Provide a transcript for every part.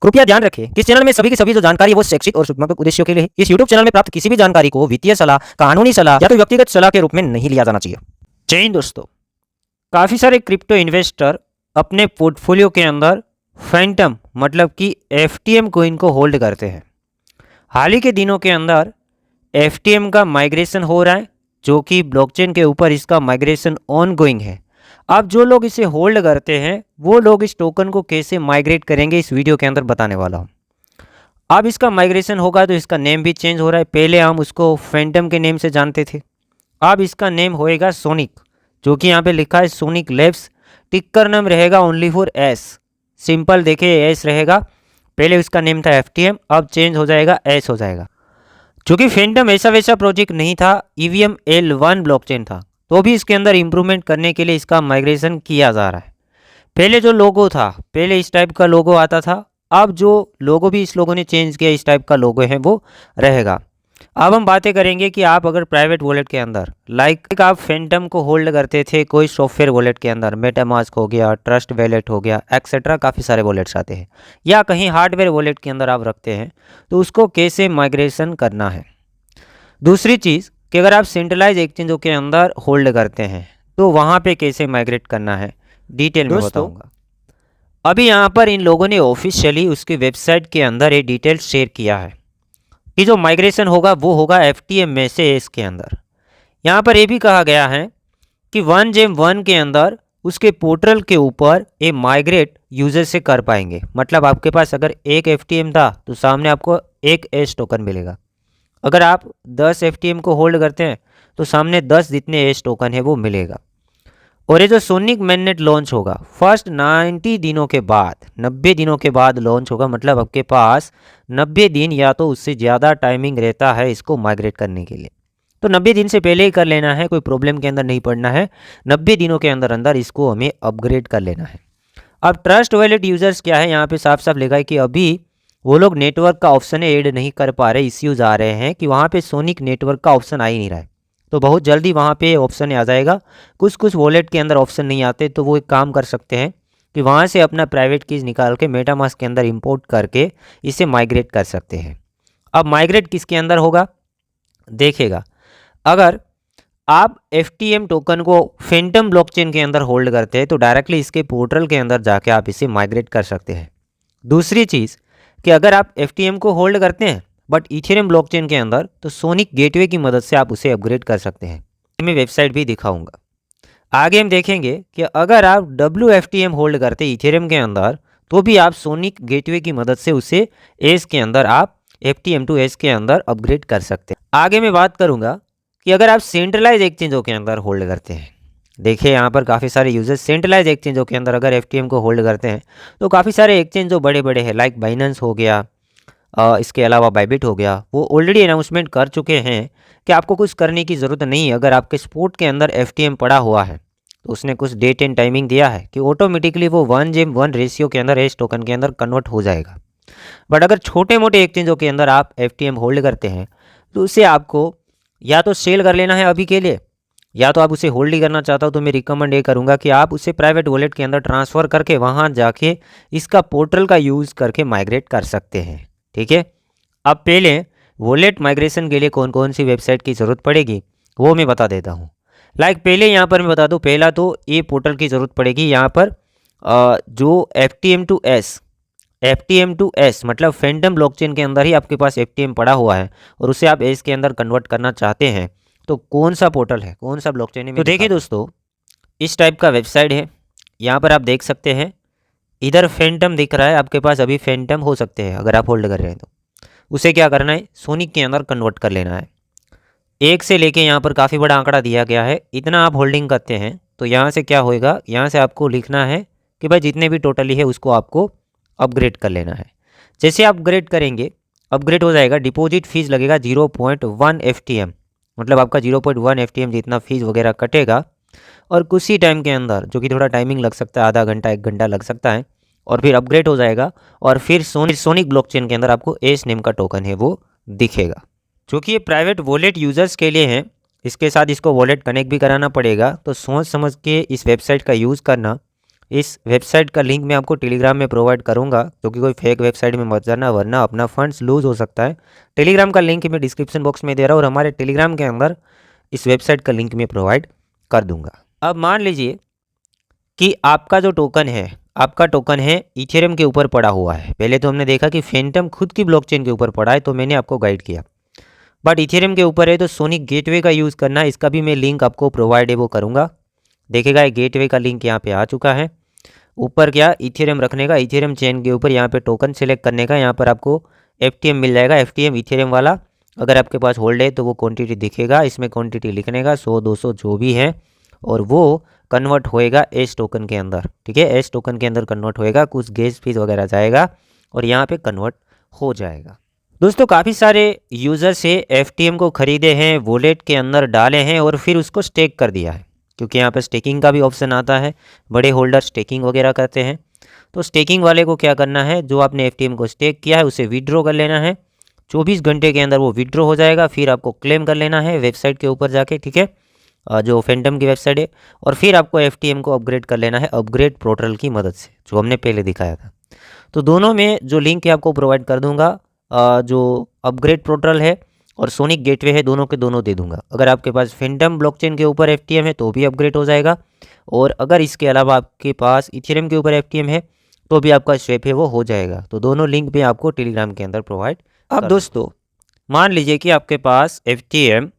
कृपया ध्यान रखें कि इस चैनल में सभी की सभी जो जानकारी है वो शैक्षिक और सूचनात्मक उद्देश्यों के लिए है। इस यूट्यूब चैनल में प्राप्त किसी भी जानकारी को वित्तीय सलाह, कानूनी सलाह या तो व्यक्तिगत सलाह के रूप में नहीं लिया जाना चाहिए। जय हिंद दोस्तों। काफ़ी सारे क्रिप्टो इन्वेस्टर अपने पोर्टफोलियो के अंदर फैंटम मतलब कि एफटीएम कोइन को होल्ड करते हैं। हाल ही के दिनों के अंदर एफटीएम का माइग्रेशन हो रहा है, जो कि ब्लॉकचेन के ऊपर इसका माइग्रेशन ऑन गोइंग है। अब जो लोग इसे होल्ड करते हैं वो लोग इस टोकन को कैसे माइग्रेट करेंगे इस वीडियो के अंदर बताने वाला हूँ। अब इसका माइग्रेशन होगा तो इसका नेम भी चेंज हो रहा है। पहले हम उसको फैंटम के नेम से जानते थे, अब इसका नेम होएगा सोनिक, जो कि यहाँ पे लिखा है सोनिक लैब्स। टिक्कर नाम रहेगा ओनली फॉर एस, सिंपल देखिए एस रहेगा। पहले उसका नेम था एफटीएम, अब चेंज हो जाएगा एस हो जाएगा। चूँकि फैंटम ऐसा वैसा प्रोजेक्ट नहीं था, ईवीएम L1 ब्लॉकचेन था, तो भी इसके अंदर इम्प्रूवमेंट करने के लिए इसका माइग्रेशन किया जा रहा है। पहले जो लोगो था, पहले इस टाइप का लोगो आता था, अब जो लोगो भी इस लोगों ने चेंज किया, इस टाइप का लोगो है वो रहेगा। अब हम बातें करेंगे कि आप अगर प्राइवेट वॉलेट के अंदर लाइक आप फैंटम को होल्ड करते थे कोई सॉफ्टवेयर वॉलेट के अंदर, मेटामास्क हो गया, ट्रस्ट वॉलेट हो गया, एक्सेट्रा काफ़ी सारे वॉलेट्स आते हैं, या कहीं हार्डवेयर वॉलेट के अंदर आप रखते हैं, तो उसको कैसे माइग्रेशन करना है। दूसरी चीज़ कि अगर आप सेंट्रलाइज एक्सचेंजों के अंदर होल्ड करते हैं तो वहाँ पे कैसे माइग्रेट करना है डिटेल में बताऊंगा। अभी यहाँ पर इन लोगों ने ऑफिशियली उसकी वेबसाइट के अंदर ये डिटेल शेयर किया है कि जो माइग्रेशन होगा वो होगा एफटीएम में से एस के अंदर। यहाँ पर ये भी कहा गया है कि 1Gem1 के अंदर उसके पोर्टल के ऊपर ये माइग्रेट यूजर से कर पाएंगे। मतलब आपके पास अगर एक एफटीएम था तो सामने आपको एक एस टोकन मिलेगा। अगर आप 10 एफटीएम को होल्ड करते हैं तो सामने 10 जितने एस टोकन है वो मिलेगा। और ये जो सोनिक मैननेट लॉन्च होगा फर्स्ट 90 दिनों के बाद, 90 दिनों के बाद लॉन्च होगा। मतलब आपके पास 90 दिन या तो उससे ज़्यादा टाइमिंग रहता है इसको माइग्रेट करने के लिए। तो 90 दिन से पहले ही कर लेना है, कोई प्रॉब्लम के अंदर नहीं पड़ना है। 90 दिनों के अंदर अंदर इसको हमें अपग्रेड कर लेना है। अब ट्रस्ट वॉलेट यूजर्स क्या है, यहाँ पे साफ साफ लिखा है कि अभी वो लोग नेटवर्क का ऑप्शन ऐड नहीं कर पा रहे, इश्यूज आ रहे हैं कि वहाँ पे सोनिक नेटवर्क का ऑप्शन आ ही नहीं रहा है। तो बहुत जल्दी वहाँ पे ऑप्शन आ जाएगा। कुछ कुछ वॉलेट के अंदर ऑप्शन नहीं आते, तो वो एक काम कर सकते हैं कि वहाँ से अपना प्राइवेट कीज निकाल के मेटामास्क के अंदर इंपोर्ट करके इसे माइग्रेट कर सकते हैं। अब माइग्रेट किसके अंदर होगा देखेगा, अगर आप एफटीएम टोकन को फैंटम ब्लॉकचेन के अंदर होल्ड करते हैं तो डायरेक्टली इसके पोर्टल के अंदर जाके आप इसे माइग्रेट कर सकते हैं। दूसरी चीज़ कि अगर आप एफटीएम को होल्ड करते हैं बट इथेरियम ब्लॉकचेन के अंदर, तो सोनिक गेटवे की मदद से आप उसे अपग्रेड कर सकते हैं। मैं वेबसाइट भी दिखाऊंगा। आगे हम देखेंगे कि अगर आप WFTM होल्ड करते हैं इथेरियम के अंदर, तो भी आप सोनिक गेटवे की मदद से उसे एस के अंदर आप FTM टू एस के अंदर अपग्रेड कर सकते हैं। आगे मैं बात करूंगा कि अगर आप सेंट्रलाइज एक्सचेंजों के अंदर होल्ड करते हैं, देखिए यहाँ पर काफ़ी सारे यूजर्स सेंट्रलाइज एक्सचेंजों के अंदर अगर एफटीएम को होल्ड करते हैं, तो काफ़ी सारे एक्सचेंज जो बड़े बड़े हैं लाइक बाइनेंस हो गया, इसके अलावा बाइबिट हो गया, वो ऑलरेडी अनाउंसमेंट कर चुके हैं कि आपको कुछ करने की ज़रूरत नहीं है। अगर आपके स्पोर्ट के अंदर एफटीएम पड़ा हुआ है तो उसने कुछ डेट एंड टाइमिंग दिया है कि ऑटोमेटिकली वो 1:1 रेशियो के अंदर एस टोकन के अंदर कन्वर्ट हो जाएगा। बट अगर छोटे मोटे एक्सचेंजों के अंदर आप एफटीएम होल्ड करते हैं तो उसे आपको या तो सेल कर लेना है अभी के लिए, या तो आप उसे होल्ड ही करना चाहता हो तो मैं रिकमेंड ये करूँगा कि आप उसे प्राइवेट वॉलेट के अंदर ट्रांसफ़र करके वहाँ जाके इसका पोर्टल का यूज़ करके माइग्रेट कर सकते हैं। ठीक है, अब पहले वॉलेट माइग्रेशन के लिए कौन कौन सी वेबसाइट की ज़रूरत पड़ेगी वो मैं बता देता हूँ। लाइक पहले यहाँ पर मैं बता दूँ, पहला तो ये पोर्टल की ज़रूरत पड़ेगी। यहाँ पर जो FTM टू एस मतलब फैंटम ब्लॉकचेन के अंदर ही आपके पास FTM पड़ा हुआ है और उसे आप एस के अंदर कन्वर्ट करना चाहते हैं, तो कौन सा पोर्टल है, कौन सा ब्लॉकचेन है। तो देखिए दोस्तों, इस टाइप का वेबसाइट है। यहाँ पर आप देख सकते हैं इधर फैंटम दिख रहा है, आपके पास अभी फैंटम हो सकते हैं अगर आप होल्ड कर रहे हैं तो उसे क्या करना है, सोनिक के अंदर कन्वर्ट कर लेना है। एक से लेके यहाँ पर काफ़ी बड़ा आंकड़ा दिया गया है, इतना आप होल्डिंग करते हैं तो यहाँ से क्या होएगा, यहाँ से आपको लिखना है कि भाई जितने भी टोटली है उसको आपको अपग्रेड कर लेना है। जैसे आप अपग्रेड करेंगे, अपग्रेड हो जाएगा, डिपॉजिट फीस लगेगा 0.1 FTM, मतलब आपका 0.1 FTM जितना फीस वगैरह कटेगा। और कुछ ही टाइम के अंदर, जो कि थोड़ा टाइमिंग लग सकता है, आधा घंटा 1 घंटा लग सकता है, और फिर अपग्रेड हो जाएगा और फिर सोनिक ब्लॉकचेन के अंदर आपको एस नेम का टोकन है वो दिखेगा, जो कि ये प्राइवेट वॉलेट यूजर्स के लिए है। इसके साथ इसको वॉलेट कनेक्ट भी कराना पड़ेगा, तो सोच समझ के इस वेबसाइट का यूज़ करना। इस वेबसाइट का लिंक मैं आपको टेलीग्राम में प्रोवाइड करूंगा, क्योंकि कोई फेक वेबसाइट में मत जाना वरना अपना फंड्स लूज हो सकता है। टेलीग्राम का लिंक मैं डिस्क्रिप्शन बॉक्स में दे रहा हूँ और हमारे टेलीग्राम के अंदर इस वेबसाइट का लिंक मैं प्रोवाइड कर दूंगा। अब मान लीजिए कि आपका जो टोकन है, आपका टोकन है इथेरियम के ऊपर पड़ा हुआ है। पहले तो हमने देखा कि फैंटम खुद की ब्लॉकचेन के ऊपर पड़ा है, तो मैंने आपको गाइड किया। बट इथेरियम के ऊपर है तो सोनिक गेटवे का यूज़ करना है, इसका भी मैं लिंक आपको प्रोवाइड है वो करूँगा। देखिएगा ये गेटवे का लिंक यहाँ पे आ चुका है। ऊपर क्या इथेरियम रखने का, इथेरियम चेन के ऊपर यहाँ पे टोकन सेलेक्ट करने का, यहाँ पर आपको FTM मिल जाएगा, FTM इथेरियम वाला। अगर आपके पास होल्ड है तो वो क्वांटिटी दिखेगा, इसमें क्वांटिटी लिखने का 100 200 जो भी है, और वो कन्वर्ट होएगा एस टोकन के अंदर। ठीक है, एस टोकन के अंदर कन्वर्ट होएगा, कुछ गैस फीस वगैरह जाएगा और यहाँ पे कन्वर्ट हो जाएगा। दोस्तों काफ़ी सारे यूज़र से FTM को ख़रीदे हैं, वॉलेट के अंदर डाले हैं और फिर उसको स्टेक कर दिया है, क्योंकि यहाँ पर स्टेकिंग का भी ऑप्शन आता है। बड़े होल्डर स्टेकिंग वगैरह करते हैं, तो स्टेकिंग वाले को क्या करना है, जो आपने FTM को स्टेक किया है उसे विड्रॉ कर लेना है। 24 घंटे के अंदर वो विड्रॉ हो जाएगा, फिर आपको क्लेम कर लेना है वेबसाइट के ऊपर जाके। ठीक है, जो फैंटम की वेबसाइट है, और फिर आपको FTM को अपग्रेड कर लेना है अपग्रेड पोर्टल की मदद से, जो हमने पहले दिखाया था। तो दोनों में जो लिंक है आपको प्रोवाइड कर दूंगा, जो अपग्रेड पोर्टल है और सोनिक गेटवे है, दोनों के दोनों दे दूंगा। अगर आपके पास फैंटम ब्लॉकचेन के ऊपर FTM है तो भी अपग्रेड हो जाएगा, और अगर इसके अलावा आपके पास इथेरियम के ऊपर FTM है तो भी आपका स्वैप है वो हो जाएगा। तो दोनों लिंक मैं आपको टेलीग्राम के अंदर प्रोवाइड। अब दोस्तों मान लीजिए कि आपके पास FTM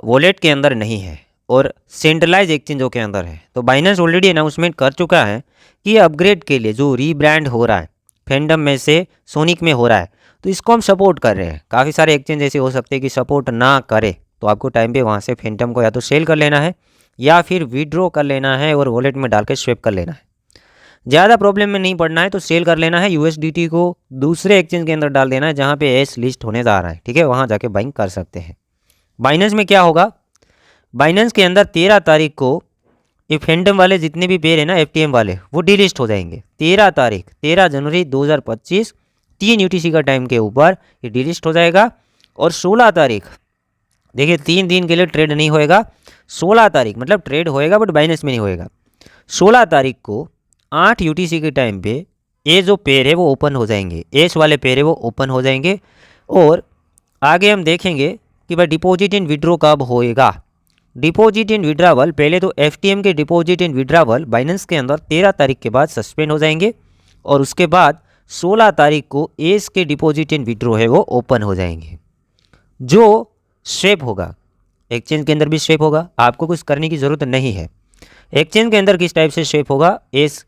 वॉलेट के अंदर नहीं है और सेंट्रलाइज एक्सचेंजों के अंदर है, तो बाइनेंस ऑलरेडी अनाउंसमेंट कर चुका है कि अपग्रेड के लिए जो रीब्रांड हो रहा है फैंटम में से सोनिक में हो रहा है, तो इसको हम सपोर्ट कर रहे हैं। काफ़ी सारे एक्सचेंज ऐसे हो सकते हैं कि सपोर्ट ना करे, तो आपको टाइम पे वहाँ से फैंटम को या तो सेल कर लेना है या फिर विड्रॉ कर लेना है और वॉलेट में डाल के स्वैप कर लेना है। ज़्यादा प्रॉब्लम में नहीं पड़ना है तो सेल कर लेना है, USDT को दूसरे एक्सचेंज के अंदर डाल देना है जहाँ पे एस लिस्ट होने जा रहा है। ठीक है, वहाँ जाके बाइंग कर सकते हैं। बाइनेंस में क्या होगा, बाइनेंस के अंदर 13 तारीख को ये फैंटम वाले जितने भी पेयर है ना FTM वाले, वो डिलिस्ट हो जाएंगे। 13 जनवरी 2025 3 UTC का टाइम के ऊपर ये डिलिस्ट हो जाएगा। और 16 तारीख, देखिए 3 दिन के लिए ट्रेड नहीं होएगा। 16 तारीख मतलब ट्रेड होएगा बट बाइनेंस में नहीं होएगा। 16 तारीख को 8 UTC के टाइम पे ये जो पेयर है वो ओपन हो जाएंगे, एस वाले पेयर है वो ओपन हो जाएंगे। और आगे हम देखेंगे कि भाई डिपॉजिट इन विड्रॉ कब होएगा। डिपॉजिट इन विड्रावल, पहले तो FTM के डिपॉजिट इन विड्रावल बाइनेंस के अंदर 13 तारीख के बाद सस्पेंड हो जाएंगे, और उसके बाद 16 तारीख को एस के डिपॉजिट इन विड्रॉ है वो ओपन हो जाएंगे। जो स्वैप होगा एक्सचेंज के अंदर भी स्वैप होगा, आपको कुछ करने की ज़रूरत नहीं है। एक्सचेंज के अंदर किस टाइप से स्वैप होगा, एस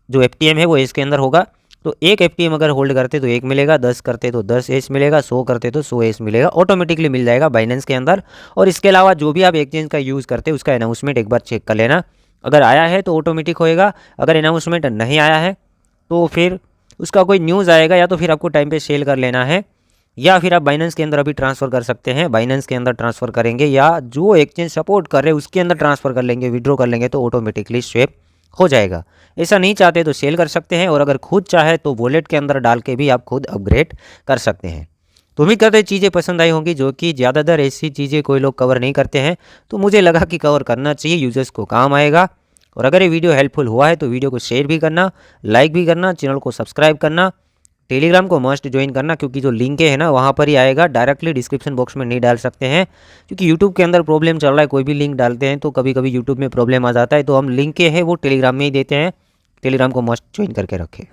जो FTM है वो एस के अंदर होगा। तो एक FTM अगर होल्ड करते तो 1 मिलेगा, 10 करते तो 10 एस मिलेगा, 100 करते तो 100 एस मिलेगा, ऑटोमेटिकली मिल जाएगा बाइनेंस के अंदर। और इसके अलावा जो भी आप एक्सचेंज का यूज़ करते हैं उसका अनाउंसमेंट एक बार चेक कर लेना, अगर आया है तो ऑटोमेटिक होएगा, अगर अनाउंसमेंट नहीं आया है तो फिर उसका कोई न्यूज़ आएगा, या तो फिर आपको टाइम पे सेल कर लेना है, या फिर आप बाइनेंस के अंदर अभी ट्रांसफ़र कर सकते हैं। बाइनेंस के अंदर ट्रांसफ़र करेंगे या जो एक्सचेंज सपोर्ट कर रहे हैं उसके अंदर ट्रांसफ़र कर लेंगे, विड्रॉ कर लेंगे तो ऑटोमेटिकली स्वैप हो जाएगा। ऐसा नहीं चाहते तो सेल कर सकते हैं, और अगर खुद चाहे तो वॉलेट के अंदर डाल के भी आप खुद अपग्रेड कर सकते हैं। तो उम्मीद करते हैं चीज़ें पसंद आई होंगी, जो कि ज़्यादातर ऐसी चीज़ें कोई लोग कवर नहीं करते हैं, तो मुझे लगा कि कवर करना चाहिए, यूजर्स को काम आएगा। और अगर ये वीडियो हेल्पफुल हुआ है तो वीडियो को शेयर भी करना, लाइक भी करना, चैनल को सब्सक्राइब करना, टेलीग्राम को मस्ट ज्वाइन करना, क्योंकि जो लिंक है ना वहाँ पर ही आएगा, डायरेक्टली डिस्क्रिप्शन बॉक्स में नहीं डाल सकते हैं, क्योंकि यूट्यूब के अंदर प्रॉब्लम चल रहा है। कोई भी लिंक डालते हैं तो कभी कभी यूट्यूब में प्रॉब्लम आ जाता है, तो हम लिंक के है वो टेलीग्राम में ही देते हैं। टेलीग्राम को मस्ट ज्वाइन करके रखें।